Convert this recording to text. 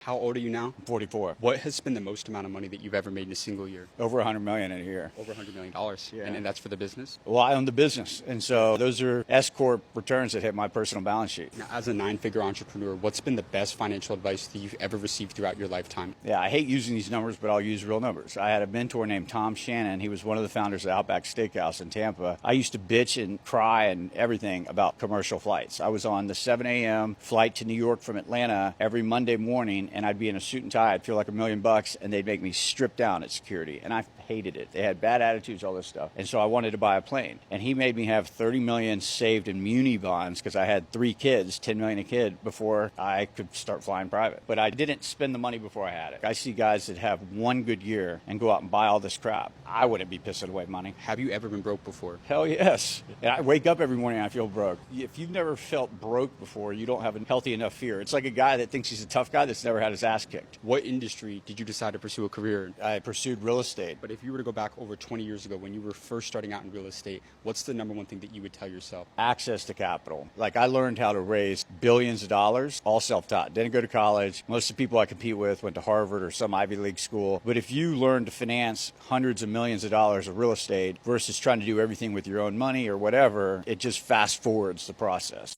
How old are you now? 44. What has been the most amount of money that you've ever made in a single year? Over $100 million in a year. Over $100 million. Yeah. And that's for the business? Well, I own the business, and so those are S-corp returns that hit my personal balance sheet. Now, as a nine-figure entrepreneur, what's been the best financial advice that you've ever received throughout your lifetime? Yeah, I hate using these numbers, but I'll use real numbers. I had a mentor named Tom Shannon. He was one of the founders of Outback Steakhouse in Tampa. I used to bitch and cry and everything about commercial flights. I was on the 7 a.m. flight to New York from Atlanta every Monday morning, and I'd be in a suit and tie. I'd feel like $1 million, and they'd make me strip down at security, and I hated it. They had bad attitudes, all this stuff. And so I wanted to buy a plane. And he made me have $30 million saved in muni bonds because I had 3 kids, $10 million a kid, before I could start flying private. But I didn't spend the money before I had it. I see guys that have one good year and go out and buy all this crap. I wouldn't be pissing away money. Have you ever been broke before? Hell yes. And I wake up every morning and I feel broke. If you've never felt broke before, you don't have a healthy enough fear. It's like a guy that thinks he's a tough guy that's never had his ass kicked. What industry did you decide to pursue a career in? I pursued real estate. But if you were to go back over 20 years ago when you were first starting out in real estate, what's the number one thing that you would tell yourself? Access to capital. Like, I learned how to raise billions of dollars, all self-taught. Didn't go to college. Most of the people I compete with went to Harvard or some Ivy League school. But if you learn to finance hundreds of millions of dollars of real estate versus trying to do everything with your own money or whatever, it just fast forwards the process.